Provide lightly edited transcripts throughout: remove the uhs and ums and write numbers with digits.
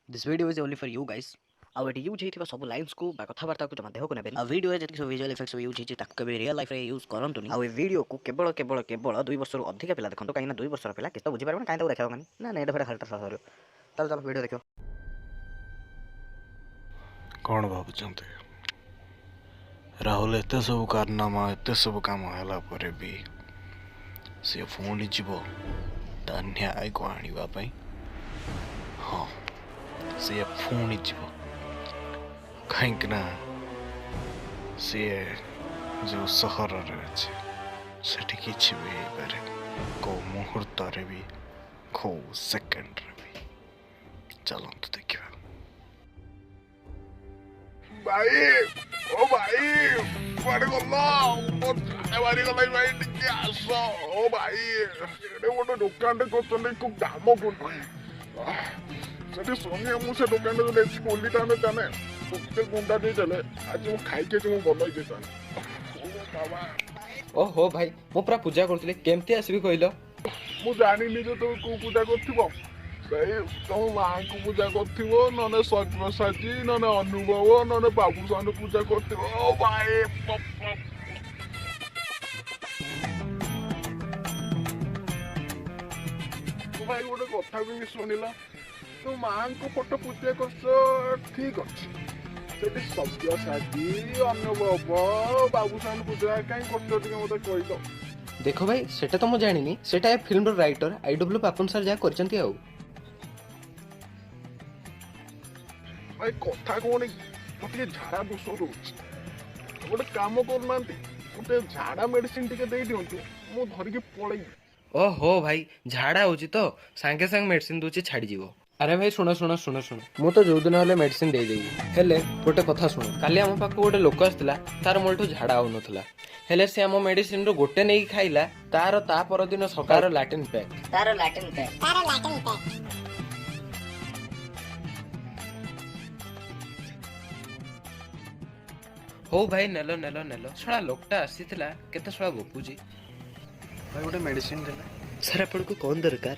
This video is only for you guys. Our use होइथिबा सब lines को बा कथावार्ता को जमा देह को नेबे आ वीडियो जति सब विजुअल इफेक्ट्स यूज हिची ताको केबे रियल लाइफ रे यूज करंतुनी आ ए वीडियो को केवल 2 वर्ष रु अधिक पिला देखंतो काइना 2 वर्ष पिला किछ तो बुझि पारबो काइ ताको देखियो माने ना एडा फेडा खालटा सहर चल वीडियो देखियो कौन भावुचंते राहुल एते सब कारनामा एते सब काम होला परे भी से फोन जीव ता न्याय को आनिबा पई हाँ से फोन जीव कहीं सी जो सहर अच्छे सेठी किछि भी पारे को मुहूर्त भी को सेकेंड भी चलंतु देखिबा भाई ओ भाई कुआडे गल्ला मारी गलाई भाई टिके आस ओ भाई एडे गोटे दुकान करछन खूब दाम कोन सेठी सोने मु से दुकान जो देखि कोली टाने ताने कुत्ते गुंडा दे चले आज मु खाइ के मु बनई दे ताने ओ बाबा ओहो भाई मु पूरा पूजा करथिले केमती आसीबी कहलो मु जानि नि जो तो को पूजा करथिबो भाई तुम माँ को पूजा करथिबो नने सब्यसाची नने अनुभव नने बाबूसान पूजा करथिबो ओ भाई भाई गोटे कथा भी शुणिला तो माँ को फोटो पूजा कर ठीक अच्छे सेठी सब्यसाची अनुभव बाबूसान पूजा कहीं कर मत कहीद देखो भाई सेटा तो मु जानिनी सेटा फिल्म रो राइटर आईडब्ल्यू पापन सर जा करचंती आउ भाई कथा कौन गोटे झाड़ा दोष रोच गोटे काम करना गोटे झाड़ा मेडिसिन टिके दे दिंतु मु धरिकी पळई ओहो भाई झाड़ा होची तो सांगे सांग मेडिसिन दूची छाड़ी जीवो अरे भाई सुनो सुनो सुनो सुनो मु तो जो दिन हले मेडिसिन दे देई हेले गोटे कथा सुनो काली हम पाखो गोटे लोक आस्तिला तार मोलठो झाड़ा हो नथला हेले से हम मेडिसिन रो गोटे नै खाइला तार ता पर दिन सकार लैटिन पैक हो भाई नेलो नेलो नेलो छड़ा लोकटा आसीथिला केते छड़ा गोपुजी भाई गोटे मेडिसिन देला सर अपन को कौन दरकार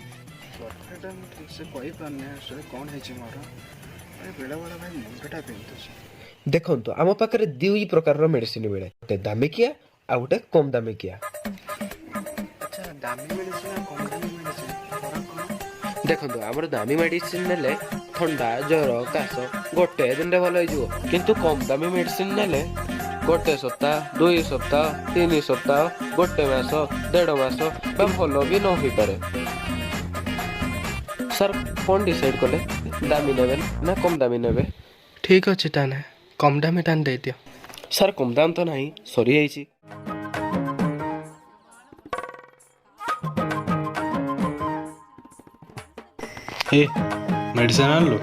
कथाटा ठीक से कहि पाने से कौन है छी मोर भाई बेला बेला भाई मुंडटा पिंतु देखंतु आम पाखरे दुई प्रकार रो मेडिसिन मिले गोटे दामिकिया आ गोटे कम दामिकिया अच्छा दामी मेडिसिन कम दामी मेडिसिन देखंतु हमर दामी मेडिसिन नेले ठंडा ज्वर काश गोटे दिन रे भलो हो किंतु कम दामी मेडिसिन नेले गोटे सप्ताह 2 सप्ताह 3 सप्ताह गोटे मास 1.5 मास बा भलो भी न होई पारे सर कौन डिसाइड कले दामी नेबे ना कम दामी नेबे ठीक अछि ताने कम दामी तान दे दियो सर कम दाम तो नहीं सरी आइछि ए मेडिसिन आनलो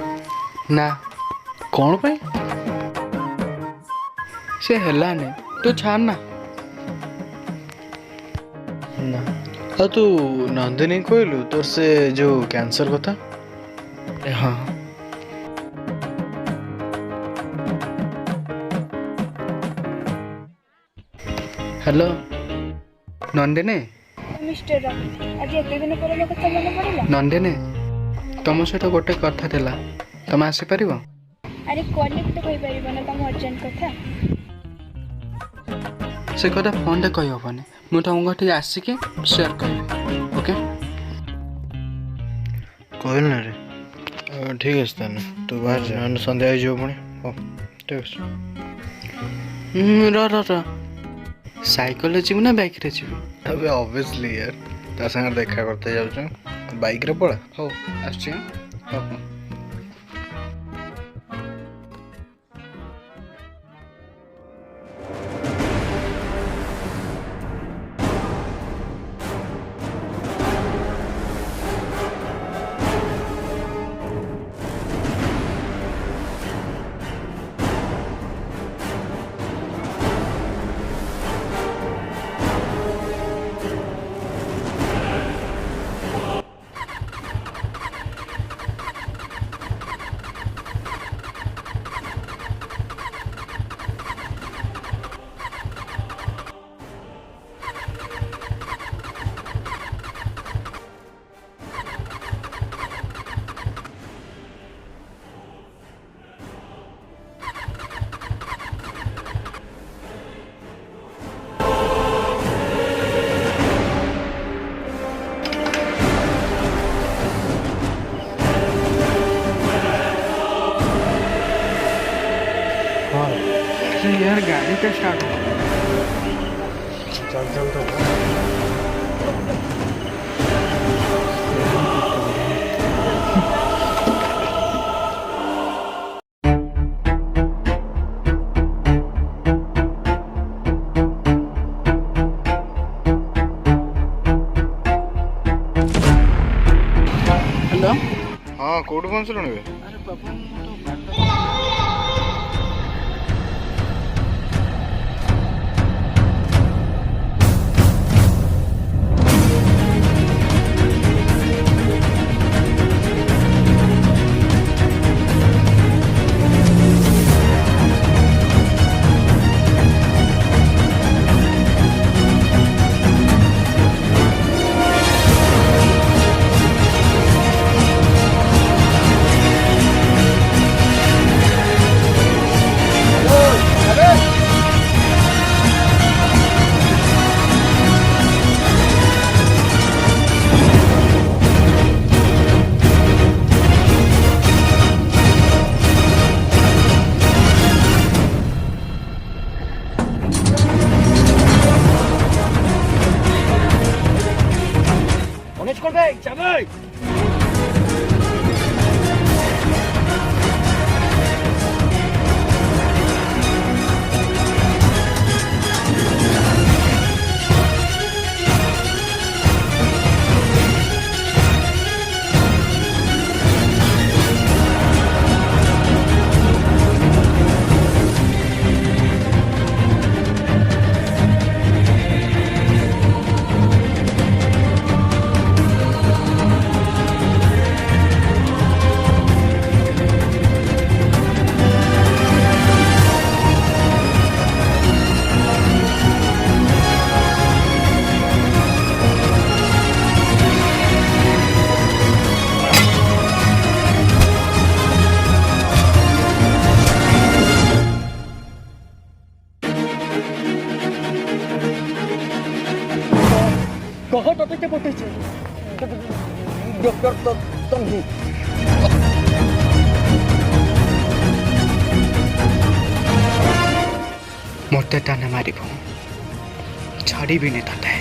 ना कौन पे से हला ने तू छान ना ना तू नंदिनी कहलु तोर से जो कैंसर कथा हाँ हेलो नंदिनी मिस्टर आज एते दिन पर मो कथा मन पड़िला नंदिनी तुम सहित गोटे कथा थिला तुम आसी परिबो अरे कॉलिंग तो कहि परिबो ना तम अर्जेंट कथा से कथा फोन रे कहि होबनी मु तुमको ठीक आसी के शेयर करबी ओके कहल ना रे ठीक है ताने तू बाहर जा संध्या जो पुणी हो ठीक है र साइकिल रे जीव ना बाइक रे जीव अबे ऑब्वियसली यार ता संग देखा करते जाऊ बाइक रे पड़ा हो आछी हो हो यार गाड़ी का स्टार्ट हो। चल चल चल हेलो हाँ कोଉठୁ पहुँचलुଣି ବେ? अरे बाबा ମୁଁ ତ ବାଟ कह तोते के पठे डॉक्टर तो तंगी ମୋତେ ତାନେ ମାରିବ ଛାଡ଼ିବିନି ତତେ।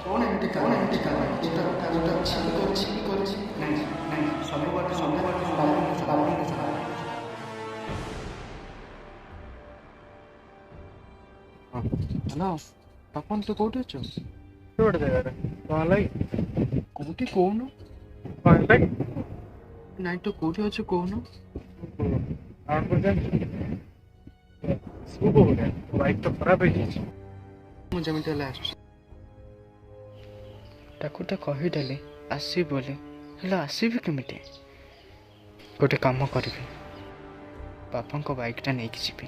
କ'ଣ ଏମିତି କାରଣ କରିଛି ନାଇଁ ସବୁ ବାଟ ହ୍ୟାଲୋ ପାପନ ତୁ କୋଉଠି ଅଛୁ? ଗୋଟେ ଜାଗାରେ କଣ ହେଲା କି? କୋଉଠି କହୁନୁ? କଣ ହେଲା କି? ନାଇଁ ତୁ କୋଉଠି ଅଛୁ କହୁନୁ? ଆଉ କଣ ଜାଣିଛୁ? ସବୁ ଗୋଟେ ବାଇକ୍ ତ ଖରାପ ହେଇଯାଇଛି। ମୁଁ ଯେମିତି ହେଲେ ଆସୁଛି। ତାକୁ ତ କହିଦେଲି ଆସିବି ବୋଲି, ହେଲେ ଆସିବି କେମିତି? ଗୋଟେ କାମ କରିବି, ବାପାଙ୍କ ବାଇକ୍ଟା ନେଇକି ଯିବି।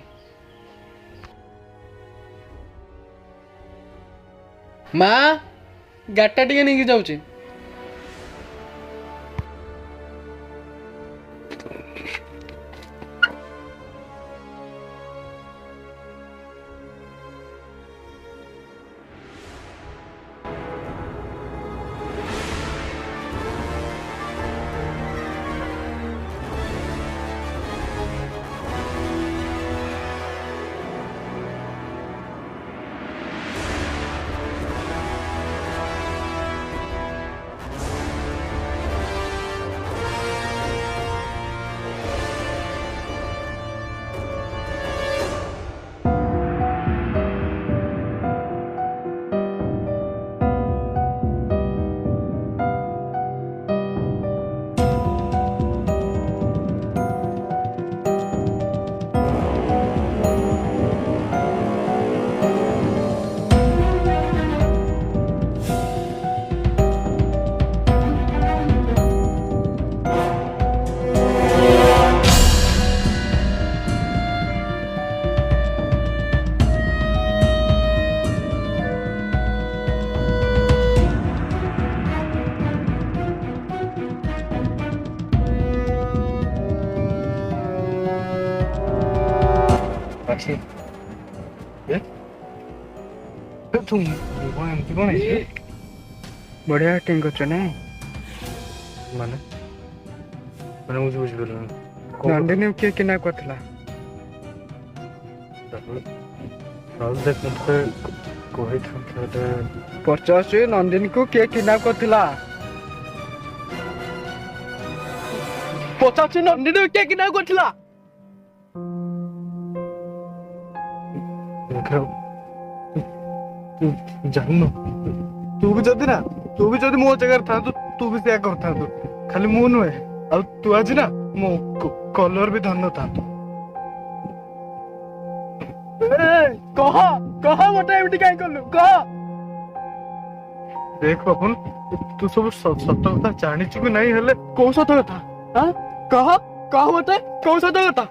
ମା ଗାଡ଼ିଟା ଟିକେ ନେଇକି ଯାଉଛି। ଅଛି ତୁ ମୁହଁ ଏମିତି କଣ ହେଇଛି? ବଢିଆ ଆକ୍ଟିଂ କରୁଛ ନା? ମାନେ ମାନେ ମୁଁ ବୁଝିପାରିଲିନି। ନନ୍ଦିନୀ କିଏ କିନା କରିଥିଲା? ପଚାରୁଛି ନନ୍ଦିନୀକୁ କିଏ କିଡନାପ କରିଥିଲା? ପଚାରୁଛି ନନ୍ଦିନୀକୁ କିଏ କିଡନାପ କରିଥିଲା? ଜାଣିନୁ? ତୁ ବି ଯଦି ମୋ ଜାଗାରେ ଥାନ୍ତୁ ତୁ ବି ସେୟା କରିଥାନ୍ତୁ। ଖାଲି ମୁଁ ନୁହେଁ, ଆଉ ତୁ ଆଜି ନା ମୋ କଲର ବି ଧରିନଥାନ୍ତୁ। କହ କହ ମତେ ଏମିତି କାହିଁ କଲୁ କହ? ଦେଖ ବାପୁନ, ତୁ ସବୁ ସତ କଥା ଜାଣିଛୁ କି ନାଇଁ, ହେଲେ କୋଉ ସତ କଥା? କହ କହ ମତେ କୋଉ ସତ କଥା?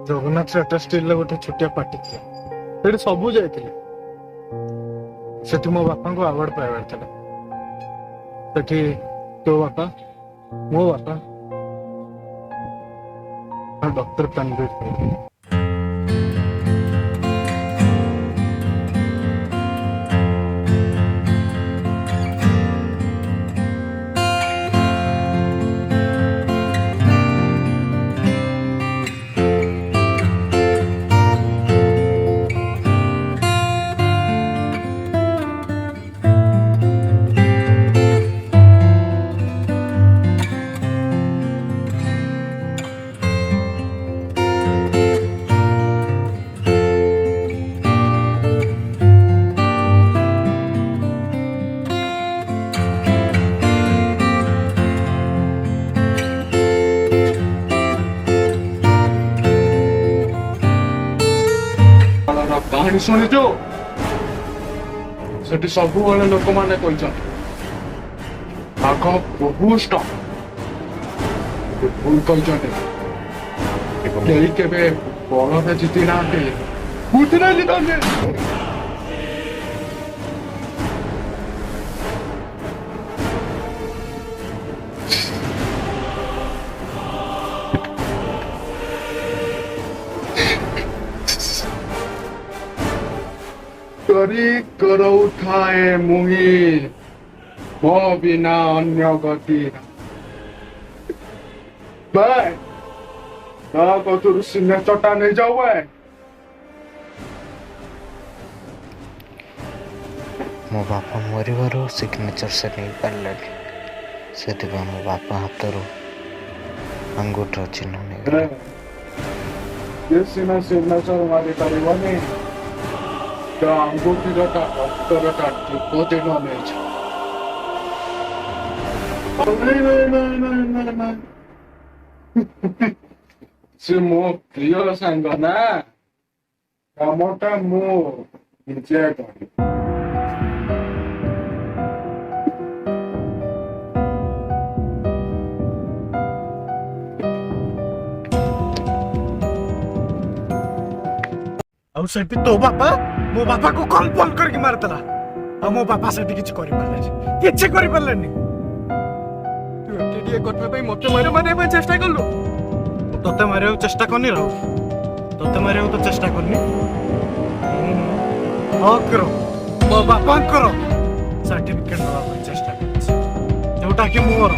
ଜଗନ୍ନାଥ ଟାଟା ଷ୍ଟିଲରେ ଗୋଟେ ଛୋଟିଆ ପାର୍ଟି ଥିଲା, ସେଠି ସବୁ ଯାଇଥିଲେ। ସେଠି ମୋ ବାପାଙ୍କୁ ଆୱାର୍ଡ ପାଇବାର ଥିଲା। ସେଠି ତୋ ବାପା, ମୋ ବାପା ଆଉ ଡକ୍ଟର ତାନବୀର ଥିଲେ। କାହାଣୀ ଶୁଣିଛୁ? ସେଠି ସବୁବେଳେ ଲୋକମାନେ କହିଛନ୍ତି ବାଘ ବହୁତ ଷ୍ଟ୍ରଙ୍ଗ। ଭୁଲ କହିଛନ୍ତି। କେହି କେବେ ବଳଦ ଜିତି ନାହାନ୍ତି, ବୁଦ୍ଧିରେ ଜିତନ୍ତି। କରି କରଉଥାଏ ମୁହିଁ ମୋ ବିନା ଅନ୍ୟ ଗତି। ଭାଇ ତା କତୁରୁ ସିଗ୍ନେଚରଟା ନେଇଯାଉ ଭାଇ। ମୋ ବାପା ମରିବାରୁ ସିଗ୍ନେଚର ସେ ନେଇପାରିଲେନି, ସେଥିପାଇଁ ମୋ ବାପା ହାତରୁ ଆଙ୍ଗୁଠିର ଚିହ୍ନ ନେଇଗଲେ। ये सिना सिग्नेचर मारीପାରିବନି, ତା ଆଙ୍ଗୁଠିର ତା ହାତର ତା ଥିବ ଦିନ ନେଇଛ। ନାଇଁ ସେ ମୋ ପ୍ରିୟ ସାଙ୍ଗ ନା, କାମଟା ମୁଁ ନିଜେ କରିବି। ଆଉ ସେଠି ତୋ ବାପା ମୋ ବାପାକୁ କମ୍ପଲ କରିକି ମାରିଦେଲା, ଆଉ ମୋ ବାପା ସେଠି କିଛି କରିପାରିଲେନି, କିଛି କରିପାରିଲେନି। ତୁ ଏଠି ଟିକେ କରିବା ପାଇଁ ମତେ ମାରିବା ପାଇଁ ଚେଷ୍ଟା କଲୁ। ତତେ ମାରିବାକୁ ଚେଷ୍ଟା କରିନି ରାହୁଲ, ତତେ ମାରିବାକୁ ତ ଚେଷ୍ଟା କରିନି। ହକର ମୋ ବାପାଙ୍କର ସାର୍ଟିଫିକେଟ ନେବା ପାଇଁ ଚେଷ୍ଟା କରିଛି, ଯୋଉଟା କି ମୋର।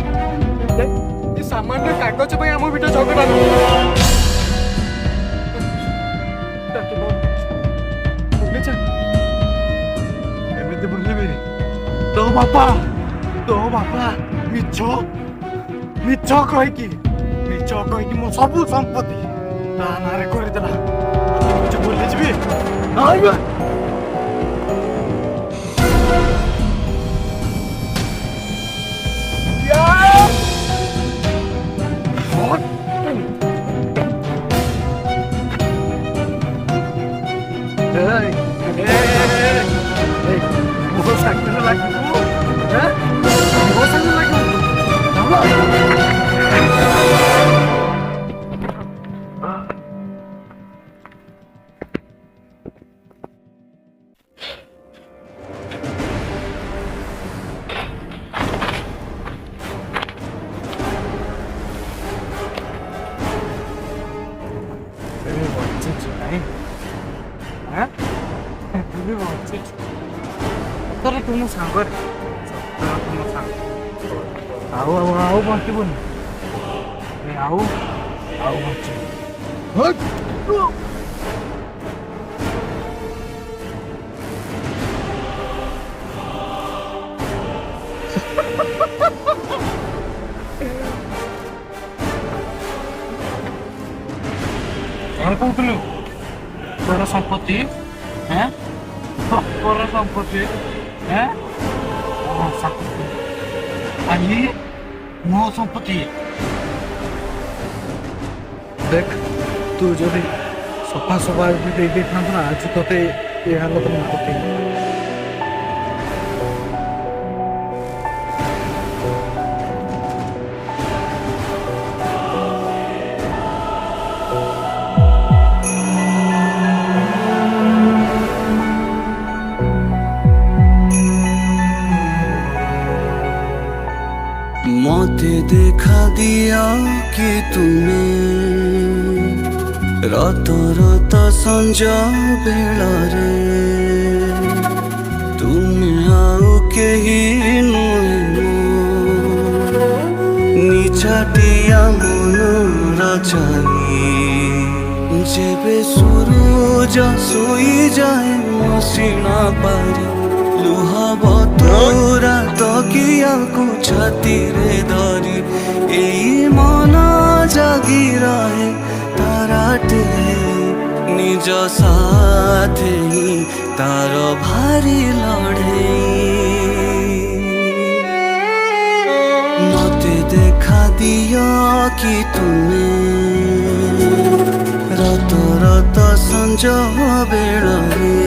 ଏ ସାମାନ୍ୟ କାଗଜ ପାଇଁ ଆମ ଭିତରେ ଝଗଡା ନୁହଁ। ଏମିତି ବୁଲିବି ତୋ ବାପା ମିଛ କହିକି ମୋ ସବୁ ସମ୍ପତ୍ତି ତା ନାଁରେ କରିଦେଲା। କିଛି ଭୁଲିଯିବି ନାଇଁ ବା। ମୋ ସାଙ୍ଗରେ ଲାଗିବୁ, ମୋ ସାଙ୍ଗରେ ଲାଗିବୁ। ବଞ୍ଚିଛୁ ନାଇଁ ତୁ ବି ବଞ୍ଚିଛୁ ସତରେ ତୁ ମୋ ସାଙ୍ଗରେ ସତରେ ତୁ ମୋ ସାଙ୍ଗ ଆଉ ବଞ୍ଚିବୁନି ଆଉ ବଞ୍ଚିବୁ କ'ଣ କହୁଥିଲୁ ତୋର ସମ୍ପତ୍ତି ତୋର ସମ୍ପତ୍ତି ଆଜି ମୋ ସମ୍ପତ୍ତି ଦେଖ ତୁ ଯଦି ସଫା ଦେଇ ଦେଇଥାନ୍ତୁ ନା ଆଜି ତୋତେ ଏ ହାଲତ ମୁଁ ପକେଇବି मते देखा दिया कि तुमे रत रत संजा बेलारे तुमे आउ केही नुहे निछाटिया मन रचाई जेबे सूरज सोई जाए मसिना पारी लुहाब तोरा तकिया को छाती रे धरी एई मन जागी रहे ताराटे निज साथे ही तार भारी लड़े मते देखा दिया कि तुमे रत रत संज बेलारे